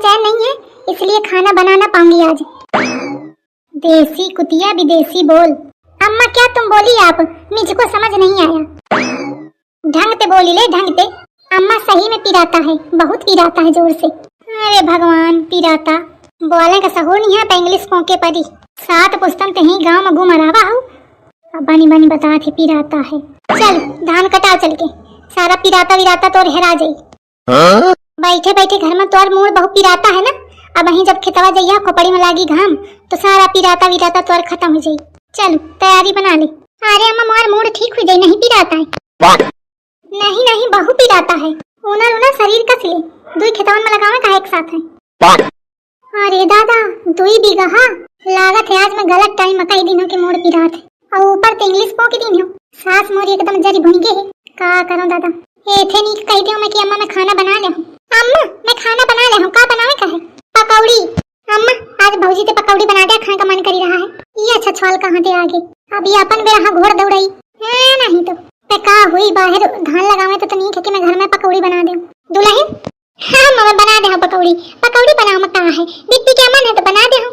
चैन नहीं है, इसलिए खाना बना ना पाऊंगी आज। देसी कुतिया विदेशी बोल। अम्मा क्या तुम बोली आप? मुझको समझ नहीं आया। ढंग से बोली ले, ढंग से। अम्मा सही में पिराता है, बहुत पिराता है जोर से। अरे भगवान, पिराता बोले का सहूर नहीं है। इंग्लिश पोके परी 7 पुस्तन ते ही गाँव में घूम रहा हूँ। बनी बनी बता थे पिराता है। चल धान कटाओ चल के, सारा पिराता विराता तोर हेरा जाई। बैठे बैठे घर में तोर मूड बहुत पिराता है ना। अब वहीं जब खेतवा जइया खोपड़ी में लागी घाम तो सारा पिराता विराता तोर खत्म हो जाई। चल तैयारी बना ले। अरे अम्मा मोर मूड ठीक हो जाई, नहीं पिराता है। नहीं नहीं बहुत पिराता है। उनर उनर शरीर कस ले, दुई खेतवन में लगावे का एक साथ है। अरे दादा 2 बीघा लागत है। आज मैं गलत टाइम मकई दिनों के मोड़ पिरात है और ऊपर तो इंग्लिश पो के दिन हो। सास मोरी एकदम जरी भुनगे है। का करूं दादा? एथे नहीं कह दियो मैं कि अम्मा मैं खाना बना ले हूं। अम्मा मैं खाना बना ले हूं। का बनावे का है? पकौड़ी। अम्मा आज भौजी ते पकौड़ी बना दे, खाने का मन करी रहा है। ये अच्छा छाल कहां ते आगे। अब ये अपन बेरा घोड़ दौड़ाई है नहीं तो पे का हुई बाहर धान लगावे तो नहीं कि मैं घर में पकौड़ी बना दूं। दुल्हन हां मम्मा बना दे हूं पकौड़ी। पकौड़ी बनाओ मत है, बिट्टी के मन है तो बना दे हूं।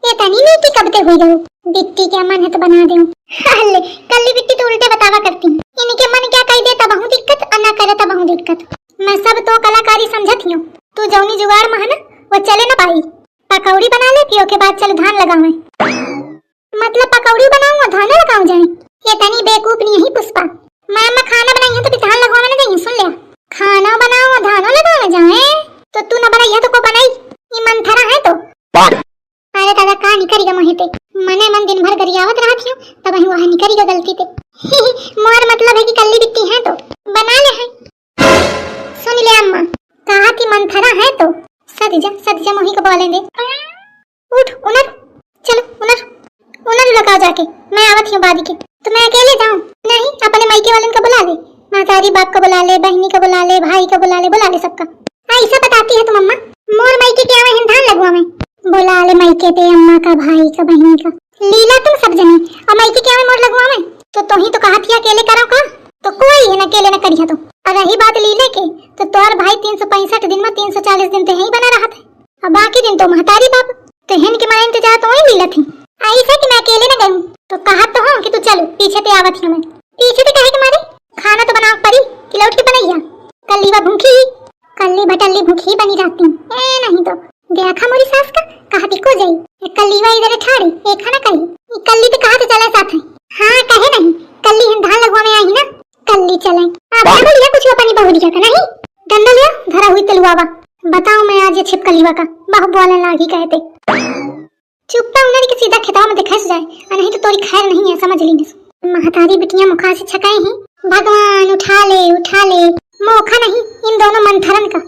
ये तनी नहीं कि कब ते हुई जाऊं। बिट्टी के मन है तो बना दे हूं। हल्ले कल्ली बिट्टी तो उल्टे बतावा करती है। इनके मन क्या कह देता बहुत दिक्कत और ना करे तो बहुत दिक्कत। मैं सब तो कलाकारी समझती हूं। तू जौनी जुगाड़ में है ना वो चले ना पाई। पकौड़ी बना ले पियो के बाद चल धान लगावे। मतलब पकौड़ी बनाऊं और धान लगाऊं जाए? ये तनी बेवकूफ नहीं है पुष्पा। मैं खाना बनाई है तो धान लगावे ना जाए। सुन ले, खाना बनाओ और धान लगावे जाए तो तू ना बनाई है तो को बनाई? ये मन थरा है तो। अरे दादा का निकरीगा मोहिते मने मन दिन भर गरियावत रहती हूं तब ही वहां निकरीगा गलती ते। मोर मतलब है कि कल्ली बिट्टी है तो बना ले है। सुन ले अम्मा, कहा कि मन थरा है तो सद जा मोही को बोले दे। उठ उनर, चलो उनर लगाओ जाके। मैं आवत हूं बादी के। तो मैं अकेले जाऊं? नहीं, अपने मायके वालन को बुला ले। मातारी बाप को बुला ले, बहनी को बुला ले, भाई को बुला ले सबका। ऐसा बताती है तुम अम्मा? मोर मायके के आवे हैं धान लगवा में। बुला ले मायके पे अम्मा का, भाई का, बहनी का। लीला तुम सब जनी और मायके के आवे मोर लगवा में तो ही तो कहा थी अकेले करो का। तो कोई है ना अकेले न करिया तो। और रही बात लीले के तो तोर भाई 365 दिन में 340 दिन तो यही बना रहा था और बाकी दिन तो महतारी बाप तो हिन के मैं इंतजार तो वही लीला थी। ऐसा कि मैं अकेले न गई तो कहा तो हूं कि तू चलो पीछे ते आवत हूं मैं। पीछे ते कहे के मारे खाना तो बना परी कि लौट के बनैया। कल्ली भूखी कल्ली भटल्ली भूखी बनी रहती ए नहीं तो देखा मोरी सास का कहा को जाई। कल्लीवा इधर ठाड़ी एक खाना कही कल्ली तो कहा तो चला साथ है। हां कहे नहीं कल्ली हम धान लगवा में आई ना कल्ली चले। अब बोलिया कुछ अपनी बहुरिया का नहीं डंडा लिया धरा हुई तलवावा। बताओ मैं आज ये छिपकलीवा का बहु बोलने लागी कहते। चुपता उन्हें कि सीधा खेताव में दिखाई जाए और नहीं तो तोरी खैर नहीं है समझ ली। महतारी बिटियां मुखा से छकाए हैं। भगवान उठा ले मोखा नहीं इन दोनों मंथरन का।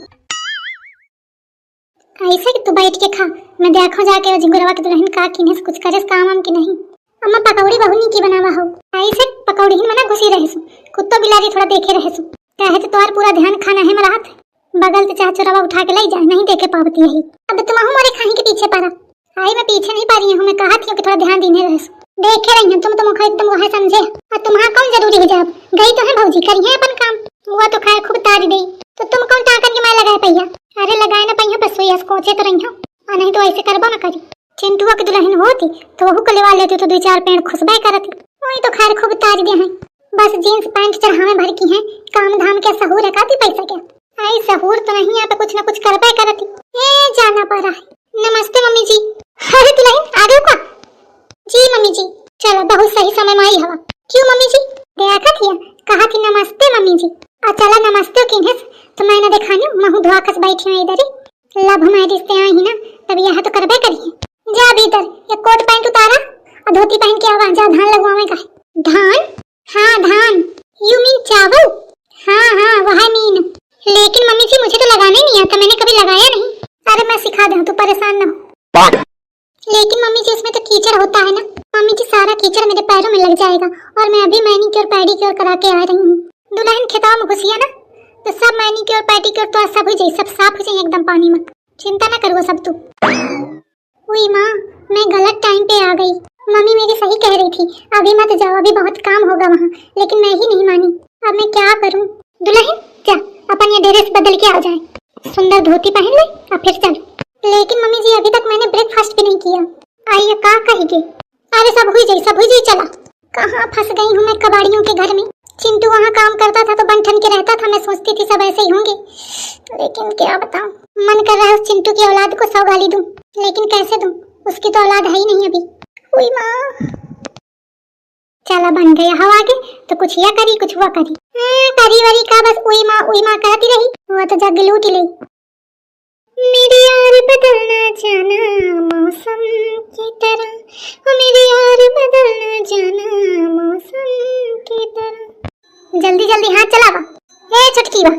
ऐसे कि तू बैठ के खा, मैं देखो जाके झिंगुरवा के दुल्हन का किने से कुछ करे काम हम की नहीं। अम्मा पकौड़ी बहुनी की बनावा हो। ऐसे पकौड़ी ही मना घुसी रहे सु कुत्तो बिलारी थोड़ा देखे रहे सु कहे तो तोर पूरा ध्यान खाना है मरात बगल से चाचा रवा उठा के ले जा नहीं देखे पावती है। अब तुम हमारे खाने के पीछे पड़ा। आई मैं पीछे नहीं पा रही हूं। मैं कहा थी कि थोड़ा ध्यान देने रहे सु देखे रही हूं। तुम तो मुखा एकदम वहां समझे और तुम्हारा कौन जरूरी हो जाब गई तो है भौजी करी है अपन काम। वो तो खैर खूब ताज दी तो तुम कौन टाकन के मैं लगाए पैया? अरे लगाए ना पैया बस वही कोचे तो रही हो और नहीं तो ऐसे करबो ना करी। चिंटुआ की दुल्हन होती तो वहू को लेवा लेती तो 2-4 पेड़ खुशबे करती। वही तो खैर खूब ताज दे हैं। बस जींस पैंट चढ़ावे भर की है। काम धाम के सहूर है काती पैसा क्या? आई सहूर तो नहीं यहाँ पे कुछ ना कुछ करबे करती। ए जाना पड़ा है। नमस्ते मम्मी जी। अरे दुल्हन आ गए का? जी मम्मी जी। चलो बहुत सही समय में आई हवा। क्यों मम्मी जी? देखा थी कहा थी नमस्ते मम्मी जी। और चला नमस्ते किन्हे तो मैं ना दिखानी महू धोआ खस बैठी हूं इधर ही। लभ मैरिज से आई ही ना तब यह तो करबे करिए। जा भीतर ये कोट पैंट उतारा और धोती पहन के आवा जा धान लगवावे का। धान? हाँ धान। यू मीन चावल? हाँ वह मीन। लेकिन मम्मी जी मुझे तो लगाने नहीं आता, मैंने कभी लगाया नहीं। अरे मैं सिखा दूं तू परेशान न हो। लेकिन मम्मी जी इसमें तो कीचड़ होता है ना। मम्मी जी सारा कीचड़ मेरे पैरों में लग जाएगा और मैं अभी मैनीक्योर पेडिक्योर करा के आ रही हूँ। दुल्हन खेताव में घुसिया ना तो सब मैनीक्योर पेडिक्योर तो सब हो जाए, सब साफ हो जाए एकदम पानी में। चिंता ना करो सब तू। हुई माँ मैं गलत टाइम पे आ गई। मम्मी मेरी सही कह रही थी अभी मत जाओ अभी बहुत काम होगा वहाँ, लेकिन मैं ही नहीं मानी। अब मैं क्या करूँ? दुल्हन जा अपन ये ड्रेस बदल के आ जाए। सुंदर धोती पहन ले और फिर चल। लेकिन मम्मी जी अभी तक मैंने ब्रेकफास्ट भी नहीं किया। आइए का कहिए। अरे सब हुई जाई चला। कहाँ फंस गई हूँ मैं कबाड़ियों के घर में। चिंटू वहाँ काम करता था तो बन ठन के रहता था, मैं सोचती थी सब ऐसे ही होंगे, लेकिन क्या बताऊं, मन कर रहा है उस चिंटू की औलाद को 100 गाली दूं, लेकिन कैसे दूं, उसकी तो औलाद है ही नहीं अभी। हुई माँ, चला बन गया हवा आगे तो कुछ या करी कुछ हुआ करी। करी वरी का बस उई माँ करती रही, वो तो जग लूट ली। मेरी यार बदलना जाना मौसम की तरह, ओ मेरी यार बदलना जाना मौसम की तरह। जल्दी जल्दी हाथ चलावा। ए छटकी बा।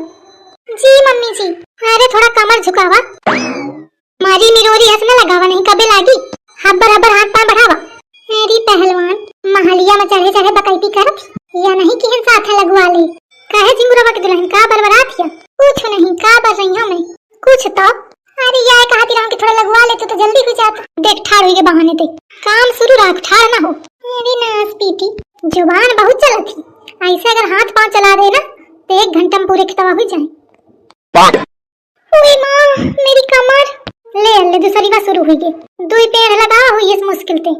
जी मम्मी जी। अरे थोड़ा कमर झुकावा। मारी मिरोरी हंसने लगावा, नहीं कबे लागी। हब्बर हब्बर हाथ पांव बढ़ावा। मेरी पहलवान महलिया में चढ़े चढ़े बकैती करत या नहीं कि हम साथ लगवा ले। काहे झिंगुरवा के दुल्हन का बरबरात या कुछ नहीं, का बर रही हूं मैं कुछ तो। अरे यार कहती रहूं कि थोड़ा लगवा ले तो जल्दी हो जाता। देख ठाड़ हुई के बहाने ते काम शुरू रख, ठाड़ ना हो। मेरी नास पीटी जुबान बहुत चला थी, ऐसे अगर हाथ पांव चला दे ना तो 1 घंटा में पूरे खतवा हो जाए। ओए मां मेरी कमर। ले दूसरी बार शुरू हुई गई। दुई पेड़ लगा हुई इस मुश्किल ते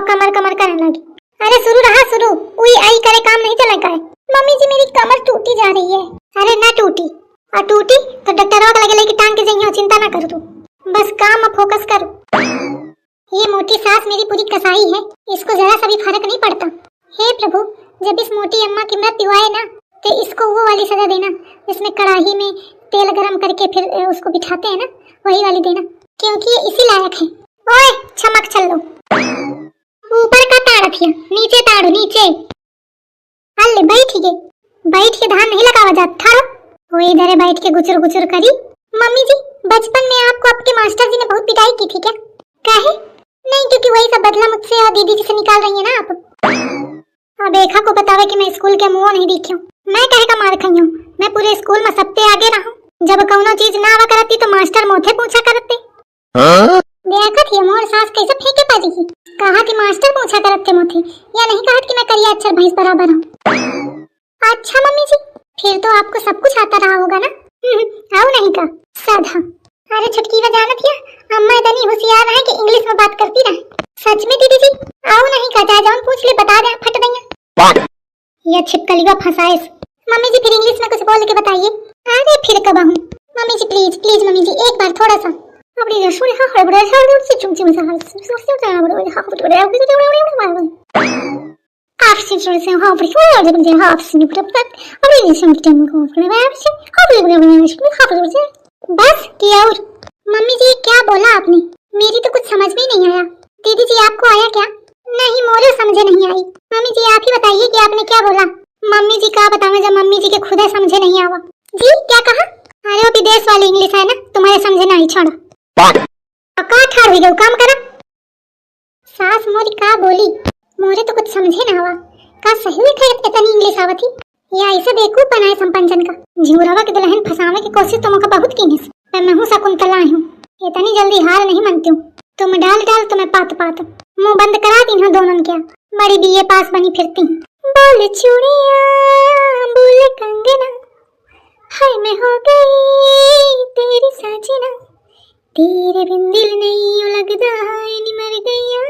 कमर करने लगी। अरे शुरू उई आई करे काम नहीं चला का। मम्मी जी मेरी कमर टूटी जा रही है। अरे ना टूटी और टूटी तो डॉक्टर को लगे कि टांग के जाइए, चिंता ना कर तू, बस काम में फोकस कर। ये मोटी सास मेरी पूरी कसाई है, इसको जरा सा भी फर्क नहीं पड़ता। हे प्रभु, जब इस मोटी अम्मा की मृत्यु आए ना तो इसको वो वाली सजा देना, इसमें कढ़ाई में तेल गरम करके फिर उसको बिठाते हैं ना, वही वाली देना, क्योंकि ये इसी लायक है। ओए चमक चल लो। ऊपर का ताड़थिया नीचे ताड़ो नीचे। अल्ले बैठ के धान नहीं लगावा जाता थारो। वो इधर बैठ के गुचर करी। मम्मी जी बचपन में आपको आपके मास्टर जी ने बहुत पिटाई की थी क्या? काहे? नहीं क्योंकि वही सब बदला मुझसे और दीदी जी से निकाल रही है ना आप। अब देखा को बतावे कि मैं स्कूल के मुंह नहीं दिखी हूँ। मैं कहे का मार खाई हूँ, मैं पूरे स्कूल में सबसे आगे रहा। जब कौनो चीज ना आवा करती तो मास्टर मोथे पूछा करते। देखा थी मोर सास कैसे फेंके पाजी की। कहा कि मास्टर पूछा करते मोथे, या नहीं कहा कि मैं करिया अक्षर भैंस बराबर हूँ। अच्छा मम्मी जी फिर तो आपको सब कुछ आता रहा होगा ना। आओ नहीं का साधा। अरे छुटकी में जाना थी, अम्मा इतनी होशियार है कि इंग्लिश में बात करती रहे। सच में दीदी जी आओ नहीं का, जा जाऊं पूछ ले बता दे फट देंगे। ये छिपकली का फंसाए। मम्मी जी फिर इंग्लिश में कुछ बोल के बताइए। अरे फिर कब आऊं मम्मी जी, प्लीज मम्मी जी एक बार थोड़ा सा। अपनी रसोई हाँ हड़बड़ा से चुमची में हाँ आपसे थोड़े से हाँ बड़ी थोड़ा जब मुझे हाँ आपसे नहीं पता अपने निशान के टाइम को अपने मैं आपसे हाँ बड़ी बस क्या। और मम्मी जी क्या बोला आपने? मेरी तो कुछ समझ में नहीं आया। दीदी जी आपको आया क्या? नहीं मोरे समझे नहीं आई। मम्मी जी आप ही बताइए कि आपने क्या बोला। मम्मी जी क्या बताऊं जब मम्मी जी के खुद समझे नहीं आवा। जी क्या कहा? अरे वो विदेश वाली इंग्लिश है ना, तुम्हारे समझे नहीं छोड़ा। का ठाड़ हुई गई काम करा। सास मोरी का बोली, मोरे तो कुछ समझे ना आवा। का सही में खैर इतनी इंग्लिश आवती या ऐसे बेवकूफ बनाए संपंचन का। झिंगुरवा के दुल्हन फंसावे की कोशिश तो मौका बहुत की है, पर मैं हूं शकुंतला हूं, इतनी जल्दी हार नहीं मानती हूं। तुम डाल तो मैं पात मुंह बंद करा दी हूं दोनों क्या। बड़ी बीए पास बनी फिरती हूं। बोल चूड़ियां बोल कंगना, हाय मैं हो गई तेरी साजना, तेरे बिन दिल नहीं लगदा मर गया।